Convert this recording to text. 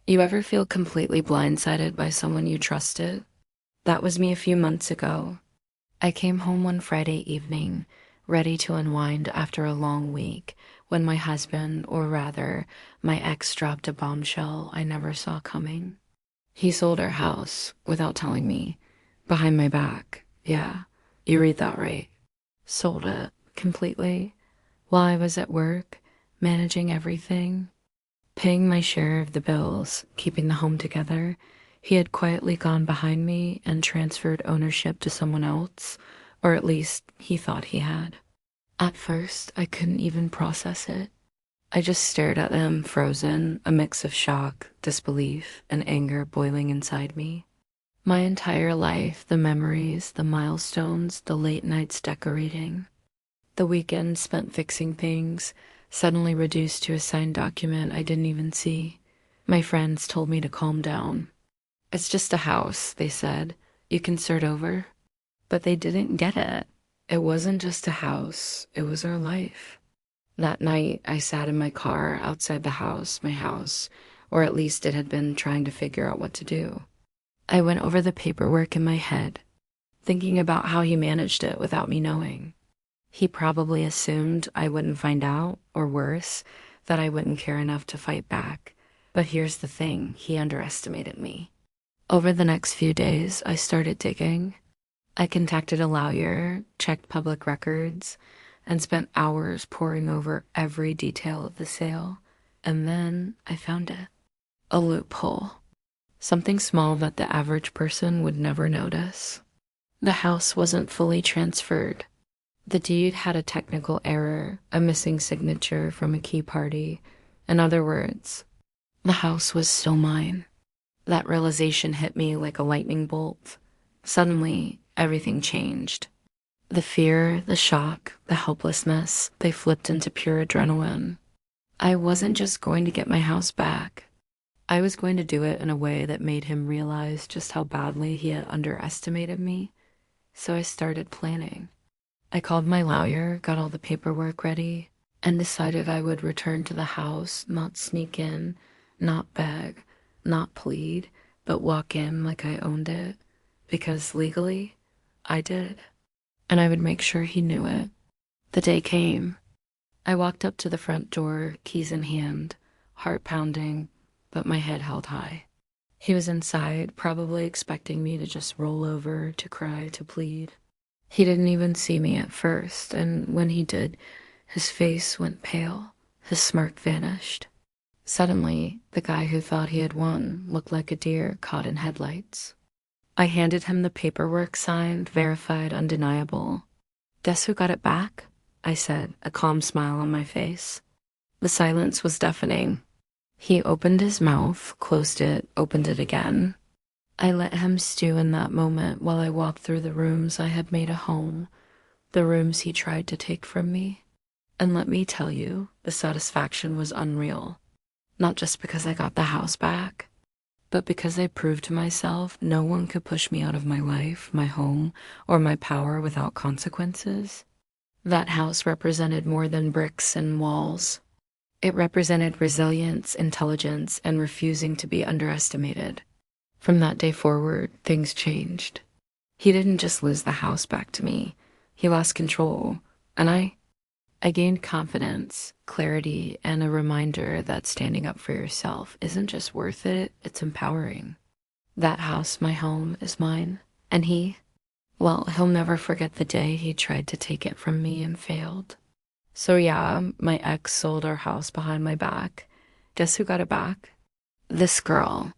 You ever feel completely blindsided by someone you trusted? That was me a few months ago. I came home one Friday evening, ready to unwind after a long week, when my husband, or rather, my ex, dropped a bombshell I never saw coming. He sold our house without telling me, behind my back. Yeah, you read that right. Sold it completely while I was at work, managing everything, paying my share of the bills, keeping the home together. He had quietly gone behind me and transferred ownership to someone else, or at least he thought he had. At first, I couldn't even process it. I just stared at him, frozen, a mix of shock, disbelief, and anger boiling inside me. My entire life, the memories, the milestones, the late nights decorating, the weekends spent fixing things, suddenly reduced to a signed document I didn't even see. My friends told me to calm down. It's just a house, they said. You can start over. But they didn't get it. It wasn't just a house, it was our life. That night, I sat in my car outside the house, my house, or at least it had been trying to figure out what to do. I went over the paperwork in my head, thinking about how he managed it without me knowing. He probably assumed I wouldn't find out, or worse, that I wouldn't care enough to fight back. But here's the thing, he underestimated me. Over the next few days, I started digging. I contacted a lawyer, checked public records, and spent hours poring over every detail of the sale. And then I found it. A loophole. Something small that the average person would never notice. The house wasn't fully transferred. The deed had a technical error, a missing signature from a key party. In other words, the house was still mine. That realization hit me like a lightning bolt. Suddenly, everything changed. The fear, the shock, the helplessness, they flipped into pure adrenaline. I wasn't just going to get my house back. I was going to do it in a way that made him realize just how badly he had underestimated me. So I started planning. I called my lawyer, got all the paperwork ready, and decided I would return to the house, not sneak in, not beg, not plead, but walk in like I owned it. Because legally, I did. And I would make sure he knew it. The day came. I walked up to the front door, keys in hand, heart pounding, but my head held high. He was inside, probably expecting me to just roll over, to cry, to plead. He didn't even see me at first, and when he did, his face went pale, his smirk vanished. Suddenly, the guy who thought he had won looked like a deer caught in headlights. I handed him the paperwork signed, verified, undeniable. "Guess who got it back?" I said, a calm smile on my face. The silence was deafening. He opened his mouth, closed it, opened it again. I let him stew in that moment while I walked through the rooms I had made a home, the rooms he tried to take from me. And let me tell you, the satisfaction was unreal. Not just because I got the house back, but because I proved to myself no one could push me out of my life, my home, or my power without consequences. That house represented more than bricks and walls. It represented resilience, intelligence, and refusing to be underestimated. From that day forward, things changed. He didn't just lose the house back to me. He lost control. And I gained confidence, clarity, and a reminder that standing up for yourself isn't just worth it, it's empowering. That house, my home, is mine. And well, he'll never forget the day he tried to take it from me and failed. So yeah, my ex sold our house behind my back. Guess who got it back? This girl.